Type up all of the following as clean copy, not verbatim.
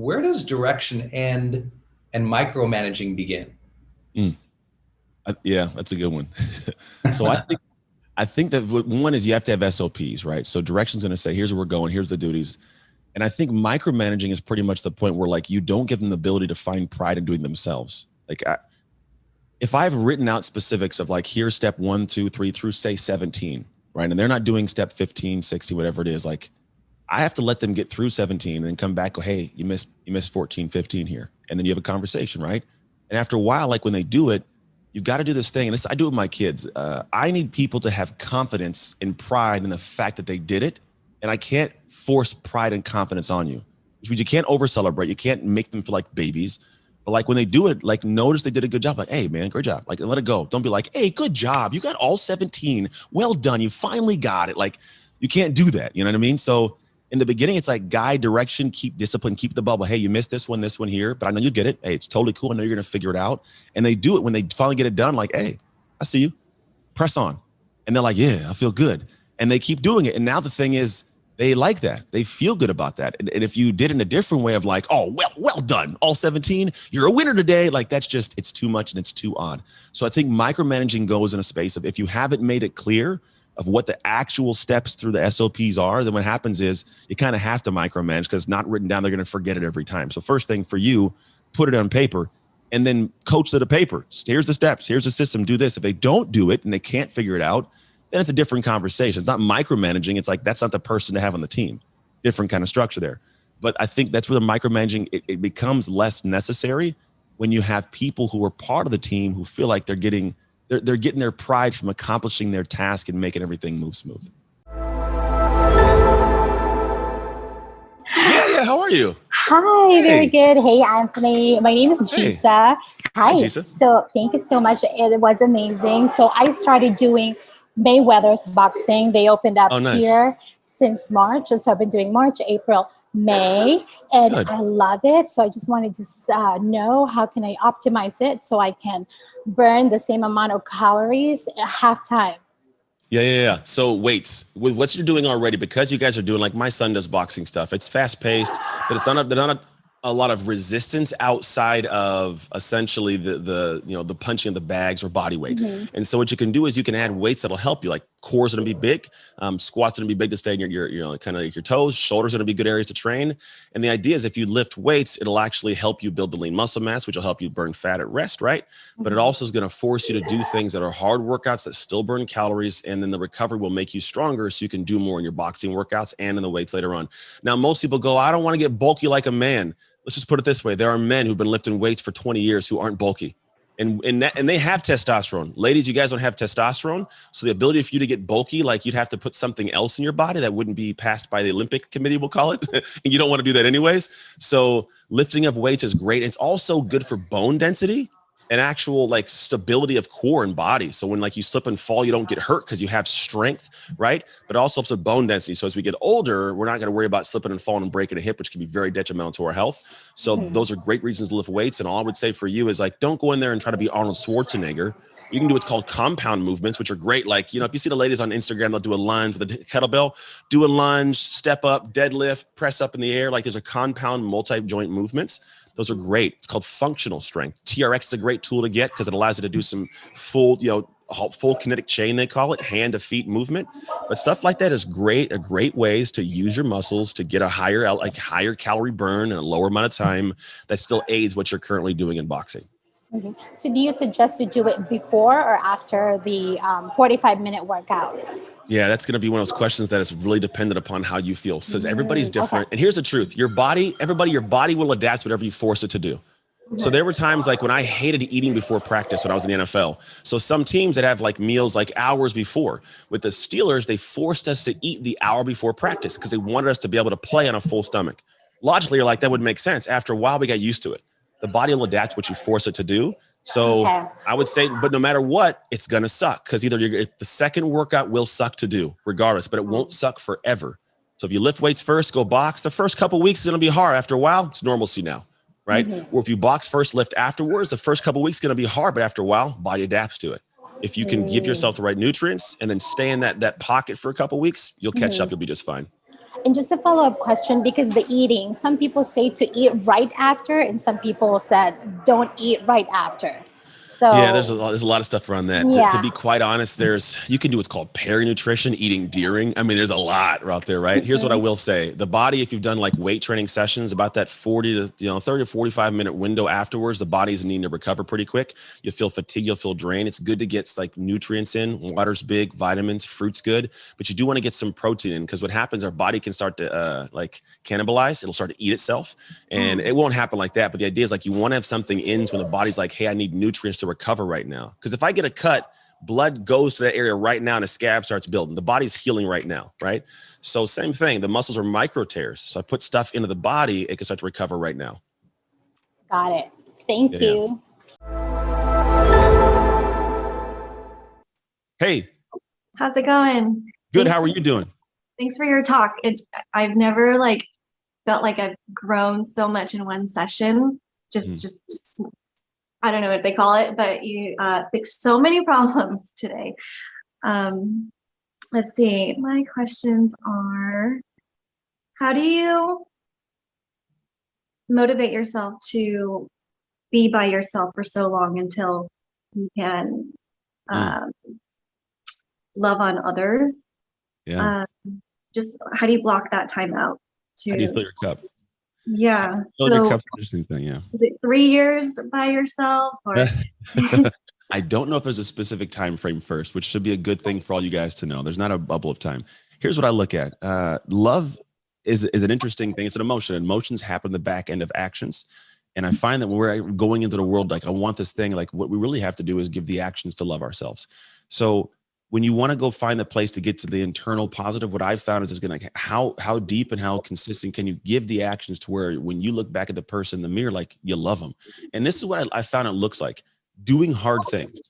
where does direction end and micromanaging begin? Yeah, that's a good one. So I think that one is you have to have SOPs, right? So direction's going to say, here's where we're going, here's the duties. And I think micromanaging is pretty much the point where like you don't give them the ability to find pride in doing themselves. Like if I've written out specifics of like, here's step 1, 2, 3 through say 17, right? And they're not doing step 15, 16, whatever it is. Like I have to let them get through 17 and then come back, go, hey, you missed 14, 15 here. And then you have a conversation, right? And after a while, like when they do it, you've got to do this thing. And this, I do it with my kids. I need people to have confidence and pride in the fact that they did it. And I can't force pride and confidence on you, which means you can't over celebrate. You can't make them feel like babies. But like when they do it, like notice they did a good job. Like, hey man, great job. Like let it go. Don't be like, hey, good job. You got all 17. Well done. You finally got it. Like you can't do that. You know what I mean? So in the beginning, it's like guide, direction, keep discipline, keep the bubble. Hey, you missed this one here, but I know you get it. Hey, it's totally cool. I know you're going to figure it out. And they do it when they finally get it done. Like, hey, I see you. Press on. And they're like, yeah, I feel good. And they keep doing it. And now the thing is, they like that. They feel good about that. And if you did it in a different way of like, oh, well done, all 17, you're a winner today. Like that's just, it's too much and it's too odd. So I think micromanaging goes in a space of if you haven't made it clear of what the actual steps through the SOPs are, then what happens is you kind of have to micromanage because it's not written down. They're going to forget it every time. So first thing for you, put it on paper and then coach to the paper. Here's the steps. Here's the system. Do this. If they don't do it and they can't figure it out, then it's a different conversation. It's not micromanaging. It's like, that's not the person to have on the team. Different kind of structure there. But I think that's where the micromanaging, it becomes less necessary when you have people who are part of the team who feel like they're getting their pride from accomplishing their task and making everything move smooth. Yeah. How are you? Hi, hey. Very good. Hey, Anthony. My name is Gisa. Hi, Gisa. So thank you so much. It was amazing. So I started doing Mayweather's boxing. They opened up here since March. So I've been doing March, April, May, and I love it. So I just wanted to know how can I optimize it so I can burn the same amount of calories at half time. Yeah. So weights, with what you're doing already, because you guys are doing, like my son does boxing stuff. It's fast paced, but it's not a lot of resistance outside of essentially the punching of the bags or body weight. Mm-hmm. And so what you can do is you can add weights that'll help you. Like core's going to be big, squats going to be big to stay in your kind of your toes. Shoulders going to be good areas to train. And the idea is if you lift weights, it'll actually help you build the lean muscle mass, which will help you burn fat at rest, right? Mm-hmm. But it also is going to force you to do things that are hard workouts that still burn calories, and then the recovery will make you stronger so you can do more in your boxing workouts and in the weights later on. Now, most people go, I don't want to get bulky like a man. Let's just put it this way. There are men who've been lifting weights for 20 years who aren't bulky. And they have testosterone. Ladies, you guys don't have testosterone. So the ability for you to get bulky, like you'd have to put something else in your body that wouldn't be passed by the Olympic committee, we'll call it. And you don't want to do that anyways. So lifting of weights is great. It's also good for bone density and actual like stability of core and body. So when like you slip and fall, you don't get hurt because you have strength, right? But it also helps with bone density. So as we get older, we're not going to worry about slipping and falling and breaking a hip, which can be very detrimental to our health. So those are great reasons to lift weights. And all I would say for you is like, don't go in there and try to be Arnold Schwarzenegger. You can do what's called compound movements, which are great. Like, if you see the ladies on Instagram, they'll do a lunge with a kettlebell, do a lunge, step up, deadlift, press up in the air. Like there's a compound multi-joint movements. Those are great. It's called functional strength. TRX is a great tool to get because it allows you to do some full kinetic chain, they call it, hand to feet movement. But stuff like that is great, great ways to use your muscles to get a higher calorie burn in a lower amount of time that still aids what you're currently doing in boxing. Mm-hmm. So do you suggest to do it before or after the 45-minute workout? Yeah, that's going to be one of those questions that is really dependent upon how you feel. Says everybody's different. And here's the truth. Your body will adapt whatever you force it to do. So there were times like when I hated eating before practice when I was in the NFL. So some teams that have like meals like hours before. With the Steelers, they forced us to eat the hour before practice because they wanted us to be able to play on a full stomach. Logically, you're like, that would make sense. After a while, we got used to it. The body will adapt what you force it to do. So I would say, but no matter what, it's going to suck because either the second workout will suck to do regardless, but it won't suck forever. So if you lift weights first, go box, the first couple of weeks is going to be hard. After a while, it's normalcy now, right? Or if you box first, lift afterwards, the first couple of weeks is going to be hard, but after a while, body adapts to it. If you can give yourself the right nutrients and then stay in that pocket for a couple of weeks, you'll catch up. You'll be just fine. And just a follow-up question, because the eating, some people say to eat right after, and some people said don't eat right after. So yeah, there's a lot of stuff around that. yeah. To be quite honest, you can do what's called peri-nutrition, eating during. I mean, there's a lot out there, right? Here's what I will say. The body, if you've done like weight training sessions, about that 30 to 45 minute window afterwards, the body's needing to recover pretty quick. You'll feel fatigue, you'll feel drained. It's good to get like nutrients in. Water's big, vitamins, fruit's good, but you do want to get some protein in, because what happens, our body can start to like cannibalize. It'll start to eat itself, and it won't happen like that. But the idea is like you want to have something in, so when the body's like, hey, I need nutrients to recover right now. Because if I get a cut, blood goes to that area right now and a scab starts building. The body's healing right now, right? So same thing, the muscles are micro tears. So I put stuff into the body, it can start to recover right now. Got it. Thank you. Hey. How's it going? Good. How are you doing? Thanks for your talk. I've never like felt like I've grown so much in one session. Just I don't know what they call it, but you fixed so many problems today. Let's see. My questions are, how do you motivate yourself to be by yourself for so long until you can love on others? Yeah. Just how do you block that time out? How do you fill your cup? Yeah. Your cup's an interesting thing, yeah. Is it 3 years by yourself, or? I don't know if there's a specific time frame first, which should be a good thing for all you guys to know. There's not a bubble of time. Here's what I look at. Love is an interesting thing. It's an emotion. Emotions happen in the back end of actions. And I find that when we're going into the world, like I want this thing, like what we really have to do is give the actions to love ourselves. So when you want to go find the place to get to the internal positive, what I've found is going to how deep and how consistent can you give the actions to where when you look back at the person in the mirror, like you love them. And this is what I found it looks like: doing hard things.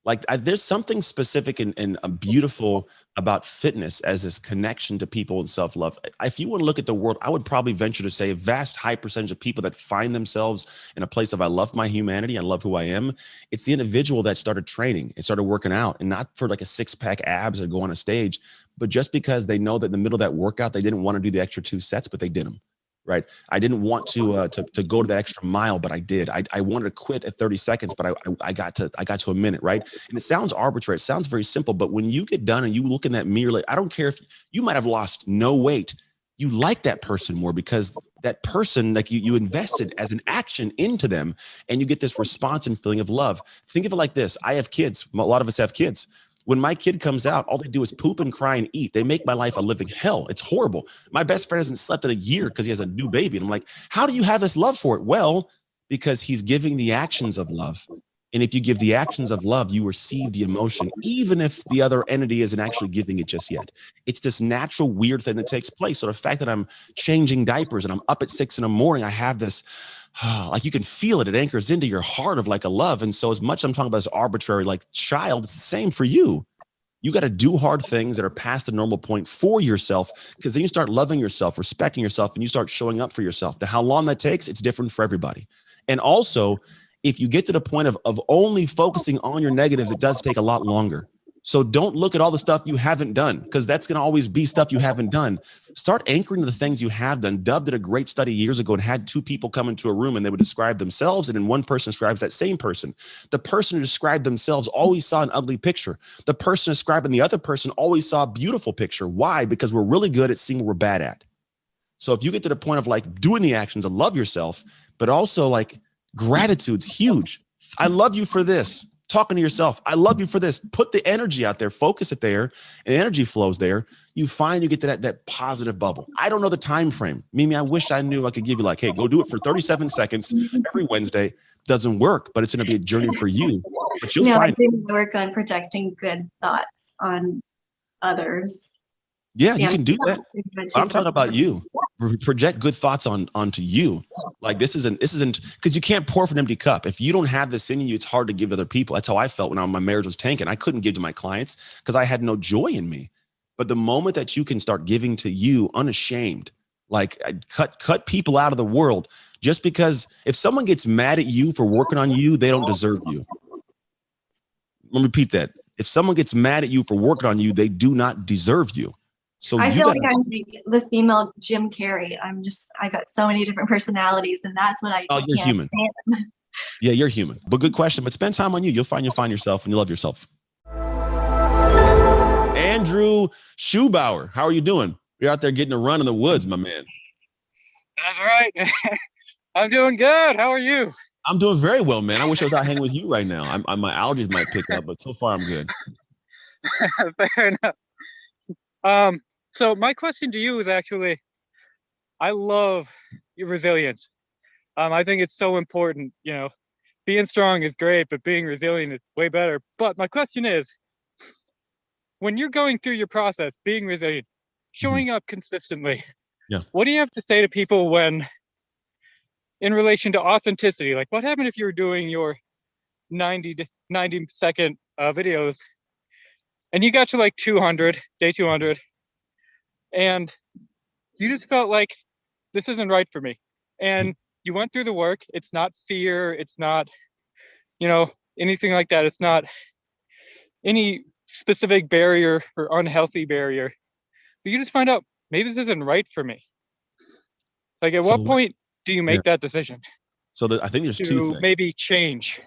Like there's something specific and beautiful about fitness as this connection to people and self-love. If you want to look at the world, I would probably venture to say a vast high percentage of people that find themselves in a place of I love my humanity, I love who I am. It's the individual that started training and started working out, and not for like a six-pack abs or go on a stage, but just because they know that in the middle of that workout, they didn't want to do the extra 2 sets, but they did them. Right. I didn't want to go to that extra mile, but I did. I wanted to quit at 30 seconds, but I got to a minute. Right. And it sounds arbitrary. It sounds very simple, but when you get done and you look in that mirror, like, I don't care if you might have lost no weight. You like that person more because that person, like you invested as an action into them, and you get this response and feeling of love. Think of it like this. I have kids. A lot of us have kids. When my kid comes out, all they do is poop and cry and eat. They make my life a living hell. It's horrible. My best friend hasn't slept in a year because he has a new baby. And I'm like, how do you have this love for it? Well, because he's giving the actions of love. And if you give the actions of love, you receive the emotion, even if the other entity isn't actually giving it just yet. It's this natural, weird thing that takes place. So the fact that I'm changing diapers and I'm up at 6 a.m, I have this, like you can feel it. It anchors into your heart of like a love. And so as much I'm talking about as arbitrary, like child, it's the same for you. You got to do hard things that are past the normal point for yourself, because then you start loving yourself, respecting yourself, and you start showing up for yourself. Now, how long that takes, it's different for everybody. And also, if you get to the point of only focusing on your negatives, it does take a lot longer. So don't look at all the stuff you haven't done, because that's going to always be stuff you haven't done. Start anchoring the things you have done. Dove did a great study years ago and had 2 people come into a room and they would describe themselves. And then one person describes that same person. The person who described themselves always saw an ugly picture. The person describing the other person always saw a beautiful picture. Why? Because we're really good at seeing what we're bad at. So if you get to the point of like doing the actions of love yourself, but also like gratitude's huge. I love you for this. Talking to yourself, I love you for this. Put the energy out there, focus it there, and energy flows there. You find you get to that positive bubble. I don't know the time frame. Mimi, I wish I knew I could give you like, hey, go do it for 37 seconds every Wednesday. Doesn't work, but it's going to be a journey for you. But you'll find I work on projecting good thoughts on others. Yeah, you can do that. I'm talking about you. Project good thoughts onto you. Like this isn't because you can't pour from an empty cup. If you don't have this in you, it's hard to give to other people. That's how I felt when my marriage was tanking. I couldn't give to my clients because I had no joy in me. But the moment that you can start giving to you unashamed, like cut people out of the world, just because if someone gets mad at you for working on you, they don't deserve you. Let me repeat that. If someone gets mad at you for working on you, they do not deserve you. So I you feel got like I'm like the female Jim Carrey. I've got so many different personalities, and that's what I you're can't human. stand. Yeah, you're human. But good question. But spend time on you. You'll find yourself and you love yourself. Andrew Schubauer, how are you doing? You're out there getting a run in the woods, my man. That's right. I'm doing good. How are you? I'm doing very well, man. I wish I was out hanging with you right now. My allergies might pick up, but so far I'm good. Fair enough. So my question to you is actually, I love your resilience. I think it's so important. You know, being strong is great, but being resilient is way better. But my question is, when you're going through your process, being resilient, showing up consistently, what do you have to say to people when, in relation to authenticity, like what happened if you were doing your 90 second videos and you got to like 200, day 200, and you just felt like this isn't right for me. And you went through the work. It's not fear. It's not, anything like that. It's not any specific barrier or unhealthy barrier. But you just find out maybe this isn't right for me. Like at what point do you make that decision? So I think there's two things. Maybe change.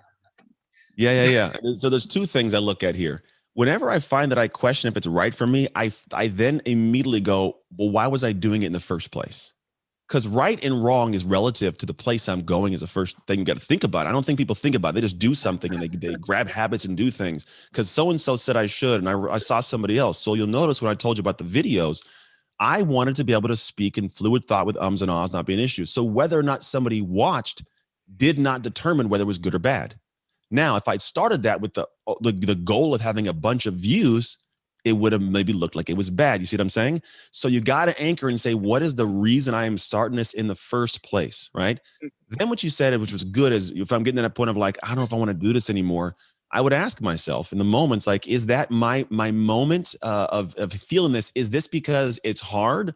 Yeah. So there's two things I look at here. Whenever I find that I question if it's right for me, I then immediately go, well, why was I doing it in the first place? Because right and wrong is relative to the place I'm going is the first thing you got to think about. I don't think people think about it. They just do something and they grab habits and do things because so-and-so said I should, and I saw somebody else. So you'll notice when I told you about the videos, I wanted to be able to speak in fluid thought with ums and ahs not be an issue. So whether or not somebody watched did not determine whether it was good or bad. Now, if I'd started that with the goal of having a bunch of views, it would have maybe looked like it was bad. You see what I'm saying? So you got to anchor and say, what is the reason I am starting this in the first place, right? Then what you said, which was good, is if I'm getting to that point of like, I don't know if I want to do this anymore, I would ask myself in the moments, like, is that my moment of feeling this? Is this because it's hard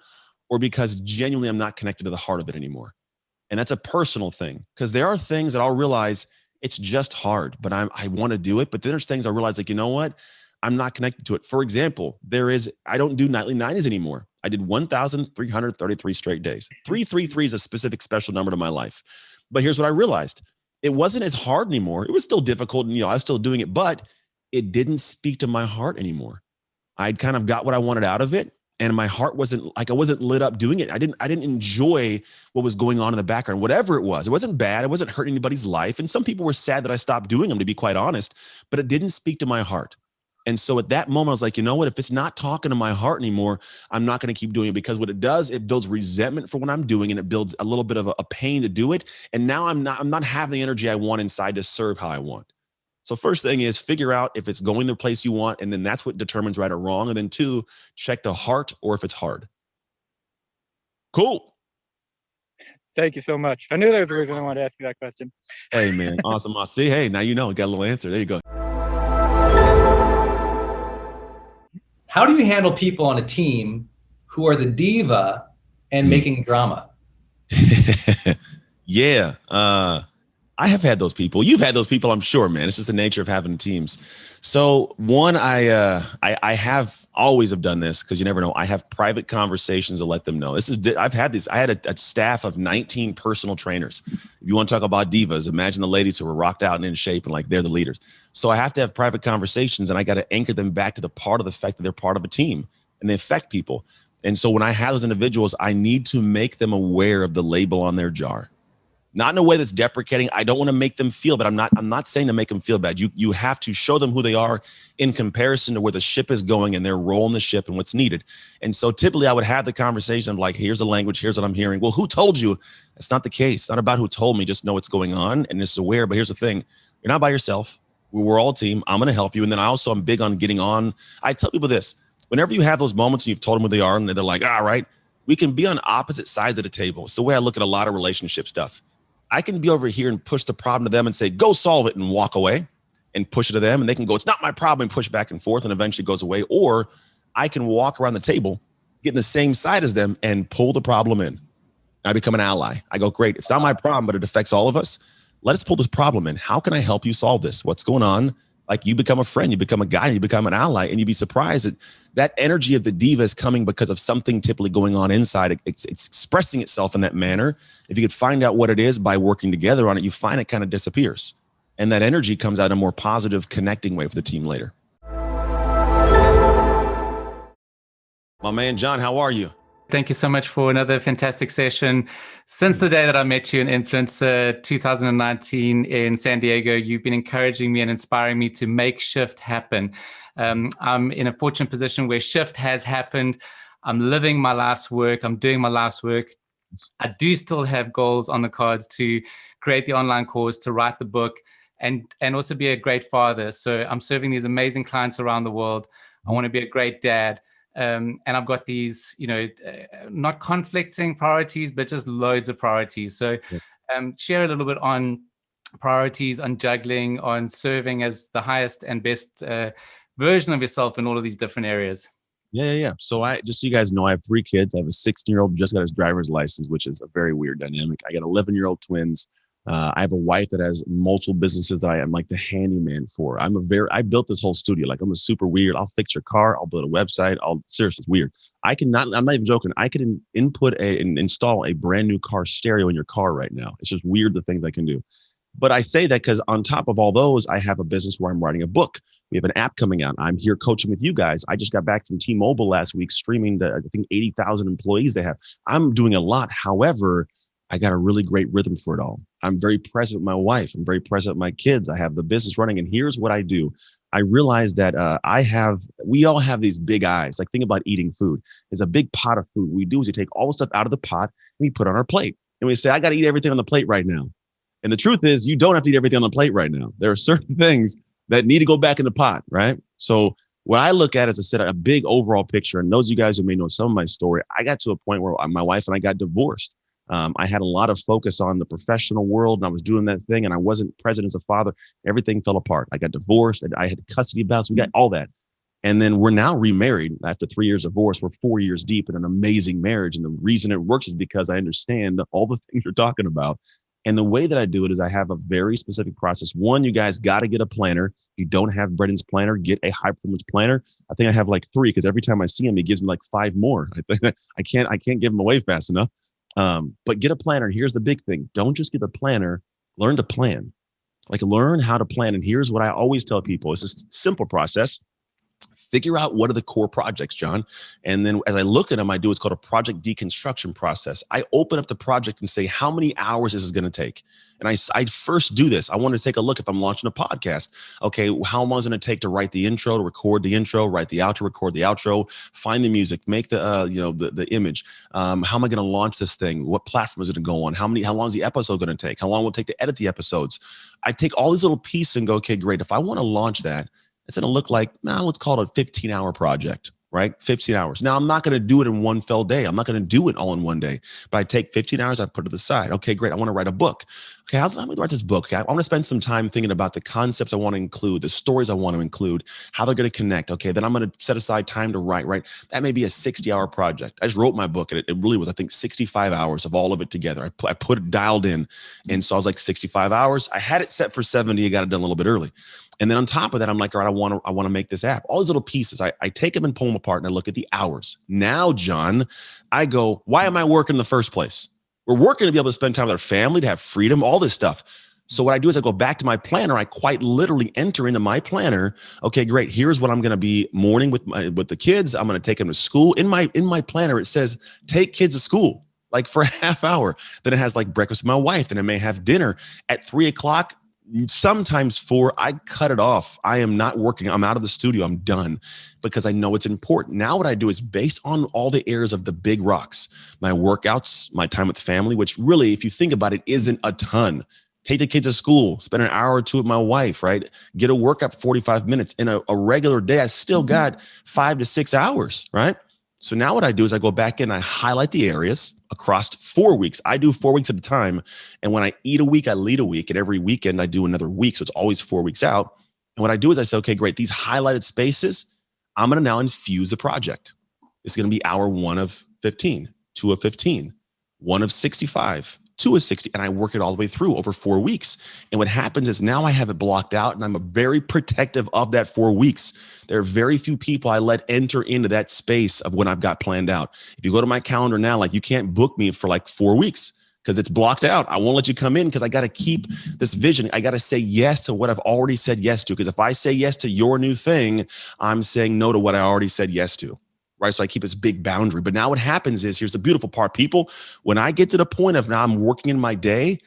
or because genuinely I'm not connected to the heart of it anymore? And that's a personal thing because there are things that I'll realize it's just hard, but I want to do it. But then there's things I realize like, you know what? I'm not connected to it. For example, I don't do nightly 90s anymore. I did 1,333 straight days. 333 is a specific special number to my life. But here's what I realized. It wasn't as hard anymore. It was still difficult and, I was still doing it, but it didn't speak to my heart anymore. I'd kind of got what I wanted out of it. And my heart wasn't like, I wasn't lit up doing it. I didn't enjoy what was going on in the background, whatever it was. It wasn't bad. It wasn't hurting anybody's life. And some people were sad that I stopped doing them, to be quite honest, but it didn't speak to my heart. And so at that moment, I was like, you know what, if it's not talking to my heart anymore, I'm not going to keep doing it because what it does, it builds resentment for what I'm doing and it builds a little bit of a pain to do it. And now I'm not having the energy I want inside to serve how I want. So first thing is figure out if it's going the place you want. And then that's what determines right or wrong. And then two, check the heart or if it's hard. Cool. Thank you so much. I knew there was a reason I wanted to ask you that question. Hey, man. Awesome. I see. Hey, now you know, got a little answer. There you go. How do you handle people on a team who are the diva and making drama? Yeah. I have had those people. You've had those people, I'm sure, man. It's just the nature of having teams. So one, I have always have done this because you never know. I have private conversations to let them know. I had a staff of 19 personal trainers. If you want to talk about divas, imagine the ladies who were rocked out and in shape and like they're the leaders. So I have to have private conversations and I got to anchor them back to the part of the fact that they're part of a team and they affect people. And so when I have those individuals, I need to make them aware of the label on their jar. Not in a way that's deprecating. I don't want to make them feel, but I'm not saying to make them feel bad. You have to show them who they are in comparison to where the ship is going and their role in the ship and what's needed. And so typically I would have the conversation of like, here's the language, here's what I'm hearing. Well, who told you? It's not the case. It's not about who told me, just know what's going on and just aware. But here's the thing. You're not by yourself. We're all a team. I'm going to help you. And then I'm big on getting on. I tell people this, whenever you have those moments and you've told them who they are and they're like, all right, we can be on opposite sides of the table. It's the way I look at a lot of relationship stuff. I can be over here and push the problem to them and say, go solve it and walk away and push it to them. And they can go, it's not my problem and push back and forth and eventually goes away. Or I can walk around the table, get in the same side as them and pull the problem in. I become an ally. I go, great. It's not my problem, but it affects all of us. Let us pull this problem in. How can I help you solve this? What's going on? Like you become a friend, you become a guy, you become an ally, and you'd be surprised that that energy of the diva is coming because of something typically going on inside. It's expressing itself in that manner. If you could find out what it is by working together on it, you find it kind of disappears. And that energy comes out in a more positive connecting way for the team later. My man, John, how are you? Thank you so much for another fantastic session. Since the day that I met you in Influencer 2019 in San Diego, you've been encouraging me and inspiring me to make shift happen. I'm in a fortunate position where shift has happened. I'm living my life's work. I'm doing my life's work. I do still have goals on the cards to create the online course, to write the book, and also be a great father. So I'm serving these amazing clients around the world. I want to be a great dad. And I've got these, not conflicting priorities, but just loads of priorities. So share a little bit on priorities, on juggling, on serving as the highest and best version of yourself in all of these different areas. Yeah. So just so you guys know, I have 3 kids. I have a 16-year-old who just got his driver's license, which is a very weird dynamic. I got 11-year-old twins. I have a wife that has multiple businesses that I am like the handyman for. I built this whole studio. Like I'm a super weird. I'll fix your car. I'll build a website. Seriously, it's weird. I'm not even joking. I can install a brand new car stereo in your car right now. It's just weird the things I can do. But I say that because on top of all those, I have a business where I'm writing a book. We have an app coming out. I'm here coaching with you guys. I just got back from T-Mobile last week, streaming to, I think, 80,000 employees they have. I'm doing a lot. However, I got a really great rhythm for it all. I'm very present with my wife. I'm very present with my kids. I have the business running. And here's what I do. I realize that we all have these big eyes. Like think about eating food. There's a big pot of food. What we do is we take all the stuff out of the pot and we put it on our plate. And we say, I got to eat everything on the plate right now. And the truth is you don't have to eat everything on the plate right now. There are certain things that need to go back in the pot, right? So what I look at is, I said, a big overall picture. And those of you guys who may know some of my story, I got to a point where my wife and I got divorced. I had a lot of focus on the professional world and I was doing that thing and I wasn't present as a father. Everything fell apart. I got divorced and I had custody battles. We got all that. And then we're now remarried after 3 years of divorce. We're 4 years deep in an amazing marriage. And the reason it works is because I understand all the things you're talking about. And the way that I do it is I have a very specific process. One, you guys got to get a planner. If you don't have Brendon's planner, get a high performance planner. I think I have like 3 because every time I see him, he gives me like 5 more. I can't give him away fast enough. But get a planner. Here's the big thing. Don't just get a planner, learn to plan. Like learn how to plan. And here's what I always tell people. It's a simple process. Figure out what are the core projects, John. And then as I look at them, I do what's called a project deconstruction process. I open up the project and say, how many hours is this going to take? And I first do this. I want to take a look if I'm launching a podcast. Okay, how long is it going to take to write the intro, to record the intro, write the outro, record the outro, find the music, make the image. How am I going to launch this thing? What platform is it going to go on? How long is the episode going to take? How long will it take to edit the episodes? I take all these little pieces and go, okay, great. If I want to launch that, it's going to look like, let's call it a 15-hour project, right? 15 hours. Now, I'm not going to do it in one fell day. I'm not going to do it all in one day, but I take 15 hours, I put it to the side. Okay, great. I want to write a book. Okay, how am I going to write this book? Okay, I want to spend some time thinking about the concepts I want to include, the stories I want to include, how they're going to connect. Okay, then I'm going to set aside time to write, right? That may be a 60-hour project. I just wrote my book and it really was, I think, 65 hours of all of it together. I put it dialed in. And so I was like 65 hours. I had it set for 70. I got it done a little bit early. And then on top of that, I'm like, all right, I want to make this app. All these little pieces, I take them and pull them apart and I look at the hours. Now, John, I go, why am I working in the first place? We're working to be able to spend time with our family, to have freedom, all this stuff. So what I do is I go back to my planner. I quite literally enter into my planner. Okay, great. Here's what I'm going to be morning with the kids. I'm going to take them to school. In my planner, it says, take kids to school, like for a half hour. Then it has like breakfast with my wife. Then I may have dinner at 3 o'clock. Sometimes 4, I cut it off. I am not working. I'm out of the studio. I'm done because I know it's important. Now what I do is based on all the areas of the big rocks, my workouts, my time with family, which really, if you think about it, isn't a ton. Take the kids to school, spend an hour or 2 with my wife, right? Get a workout for 45 minutes. In a regular day, I still got 5 to 6 hours, right? So now what I do is I go back in, I highlight the areas across 4 weeks. I do 4 weeks at a time. And when I eat a week, I lead a week. And every weekend I do another week. So it's always 4 weeks out. And what I do is I say, okay, great. These highlighted spaces, I'm going to now infuse the project. It's going to be hour 1 of 15, 2 of 15, 1 of 65, to a 60, and I work it all the way through over 4 weeks. And what happens is now I have it blocked out, and I'm very protective of that 4 weeks. There are very few people I let enter into that space of when I've got planned out. If you go to my calendar now, like, you can't book me for like 4 weeks because it's blocked out. I won't let you come in because I got to keep this vision. I got to say yes to what I've already said yes to. Because if I say yes to your new thing, I'm saying no to what I already said yes to. Right. So I keep this big boundary. But now what happens is, here's the beautiful part, people. When I get to the point of now I'm working in my day,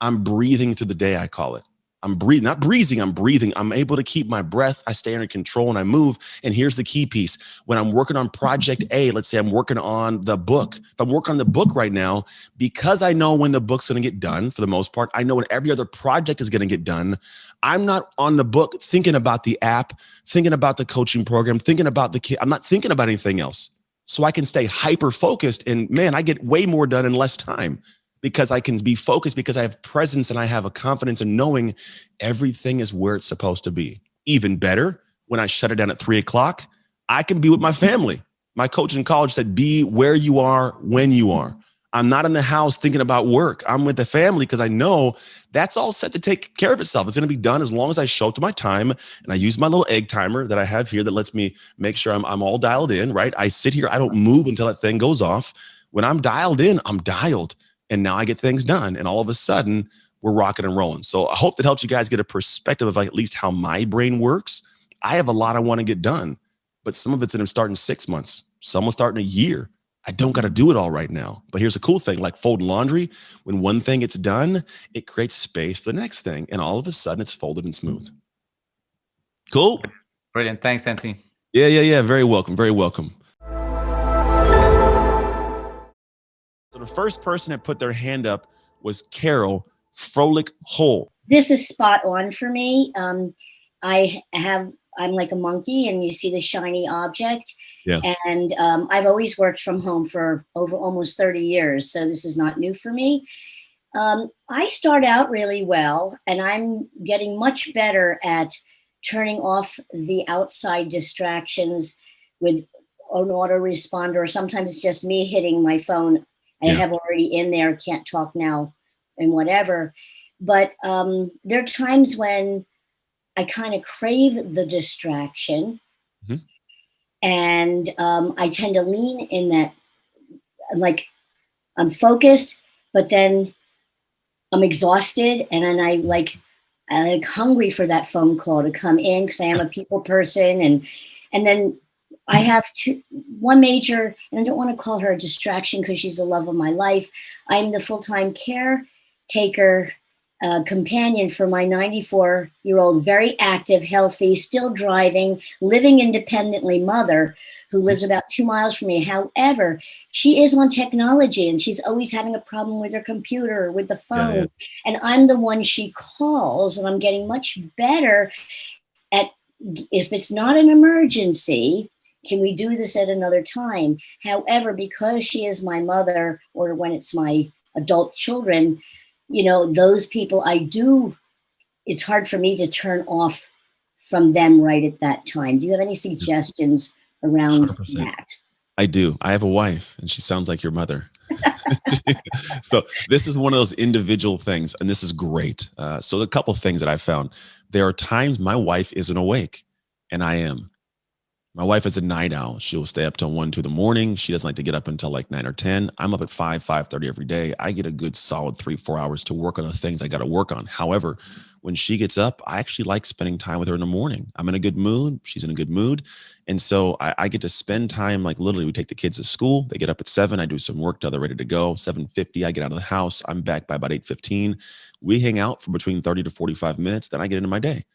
I'm breathing through the day, I call it. I'm breathing, not breathing, I'm breathing. I'm able to keep my breath. I stay under control and I move. And here's the key piece. When I'm working on project A, let's say I'm working on the book. If I'm working on the book right now, because I know when the book's going to get done, for the most part, I know when every other project is going to get done. I'm not on the book thinking about the app, thinking about the coaching program, thinking about the kid. I'm not thinking about anything else. So I can stay hyper focused, and man, I get way more done in less time because I can be focused, because I have presence and I have a confidence in knowing everything is where it's supposed to be. Even better, when I shut it down at 3 o'clock, I can be with my family. My coach in college said, be where you are when you are. I'm not in the house thinking about work. I'm with the family because I know that's all set to take care of itself. It's going to be done as long as I show up to my time. And I use my little egg timer that I have here that lets me make sure I'm all dialed in, right? I sit here. I don't move until that thing goes off. When I'm dialed in, I'm dialed. And now I get things done. And all of a sudden, we're rocking and rolling. So I hope that helps you guys get a perspective of like at least how my brain works. I have a lot I want to get done, but some of it's going to start in 6 months. Some will start in a year. I don't got to do it all right now. But here's a cool thing, like folding laundry. When one thing gets done, it creates space for the next thing. And all of a sudden it's folded and smooth. Cool. Brilliant. Thanks, Anthony. Yeah. Very welcome. Very welcome. So the first person that put their hand up was Carol Frolic Hole. This is spot on for me. I'm like a monkey, and you see the shiny object. Yeah. And I've always worked from home for over almost 30 years. So this is not new for me. I start out really well, and I'm getting much better at turning off the outside distractions with an autoresponder, or sometimes it's just me hitting my phone. I have already in there, can't talk now and whatever. But there are times when I kind of crave the distraction. Mm-hmm. And I tend to lean in that, like I'm focused, but then I'm exhausted. And then I'm like hungry for that phone call to come in because I am a people person. And then I have one major, and I don't want to call her a distraction because she's the love of my life. I'm the full-time caretaker companion for my 94-year-old, very active, healthy, still driving, living independently mother who lives about 2 miles from me. However, she is on technology and she's always having a problem with her computer or with the phone. Yeah. And I'm the one she calls, and I'm getting much better at, if it's not an emergency, can we do this at another time? However, because she is my mother, or when it's my adult children, you know, those people it's hard for me to turn off from them right at that time. Do you have any suggestions around 100%. That? I do. I have a wife, and she sounds like your mother. So this is one of those individual things, and this is great. So a couple of things that I found. There are times my wife isn't awake, and I am. My wife is a night owl. She'll stay up till 1, 2 in the morning. She doesn't like to get up until like 9 or 10. I'm up at 5:30 every day. I get a good solid 3-4 hours to work on the things I got to work on. However, when she gets up, I actually like spending time with her in the morning. I'm in a good mood. She's in a good mood. And so I get to spend time, like literally we take the kids to school. They get up at 7. I do some work till they're ready to go. 7:50, I get out of the house. I'm back by about 8:15. We hang out for between 30 to 45 minutes. Then I get into my day.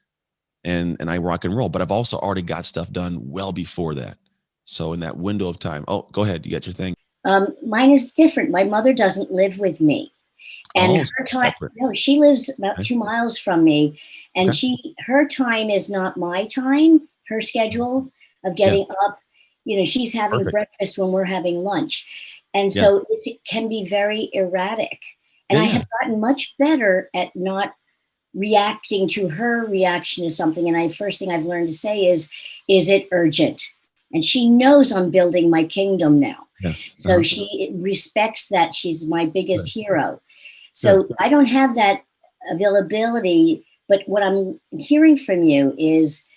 And I rock and roll, but I've also already got stuff done well before that. So in that window of time, oh, go ahead. You got your thing. Mine is different. My mother doesn't live with me. And her time, no, she lives about 2 miles from me. And her time is not my time, her schedule of getting up. You know, she's having breakfast when we're having lunch. And so it can be very erratic. And I have gotten much better at not reacting to her reaction to something. And first thing I've learned to say is it urgent? And she knows I'm building my kingdom now. Yes. So she respects that. She's my biggest hero. So I don't have that availability, but what I'm hearing from you is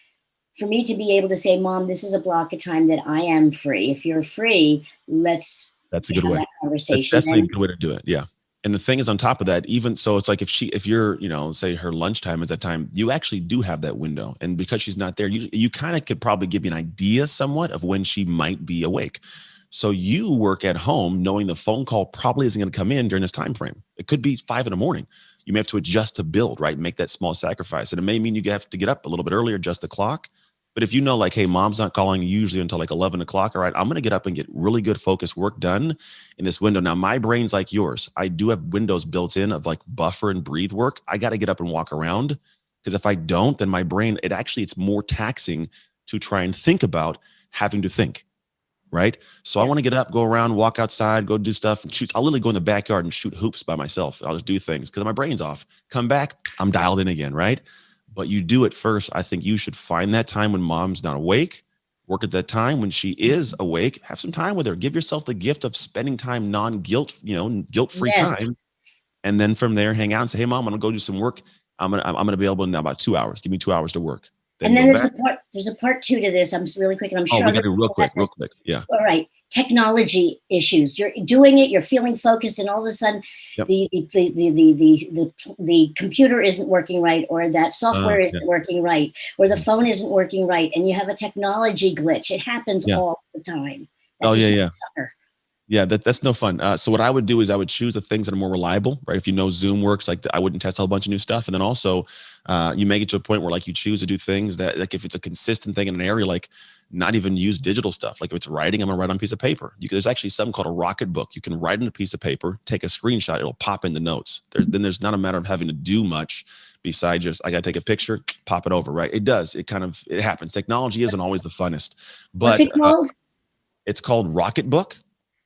for me to be able to say, Mom, this is a block of time that I am free. If you're free, let's That's a good way. that That's conversation. definitely a good way to do it. Yeah. And the thing is, on top of that, even so, it's like if you're, you know, say her lunchtime is that time, you actually do have that window. And because she's not there, you kind of could probably give you an idea somewhat of when she might be awake. So you work at home knowing the phone call probably isn't going to come in during this time frame. It could be 5 a.m. You may have to adjust to build, right? Make that small sacrifice. And it may mean you have to get up a little bit earlier, adjust the clock. But if you know, like, hey, Mom's not calling usually until like 11 o'clock. All right, I'm going to get up and get really good focused work done in this window. Now, my brain's like yours. I do have windows built in of like buffer and breathe work. I got to get up and walk around, because if I don't, then my brain, it's more taxing to try and think about having to think. Right. So I want to get up, go around, walk outside, go do stuff and shoot. I'll literally go in the backyard and shoot hoops by myself. I'll just do things because my brain's off. Come back, I'm dialed in again. Right. But you do it first. I think you should find that time when Mom's not awake, work at that time when she is awake, have some time with her, give yourself the gift of spending time, guilt-free time. And then from there, hang out and say, hey, Mom, I'm going to go do some work. I'm going to be able in about 2 hours. Give me 2 hours to work. Then and then there's a part 2 to this. I'm really quick, and I'm sure. Oh, we got to do real quick. Yeah. All right. Technology issues. You're doing it. You're feeling focused, and all of a sudden, the computer isn't working right, or that software isn't working right, or the phone isn't working right, and you have a technology glitch. It happens all the time. That's Yeah, that's no fun. So what I would do is I would choose the things that are more reliable, right? If you know Zoom works, like I wouldn't test a whole bunch of new stuff. And then also you make it to a point where like you choose to do things that, like if it's a consistent thing in an area, like not even use digital stuff. Like if it's writing, I'm gonna write on a piece of paper. There's actually something called a rocket book. You can write on a piece of paper, take a screenshot, it'll pop in the notes. Then there's not a matter of having to do much besides just, I gotta take a picture, pop it over, right? It does, it happens. Technology isn't always the funnest. But what's it called? It's called Rocket Book.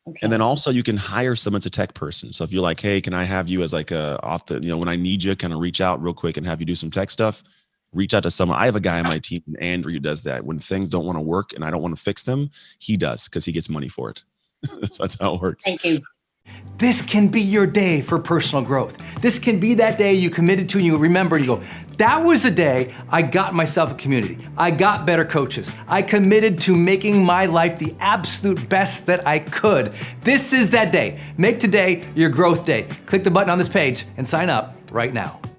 Okay. And then also you can hire someone to tech person. So if you're like, hey, can I have you as like when I need you, kind of reach out real quick and have you do some tech stuff, reach out to someone. I have a guy on my team, Andrew, who does that. When things don't want to work and I don't want to fix them, he does, because he gets money for it. So that's how it works. Thank you. This can be your day for personal growth. This can be that day you committed to and you remember, you go, that was the day I got myself a community. I got better coaches. I committed to making my life the absolute best that I could. This is that day. Make today your growth day. Click the button on this page and sign up right now.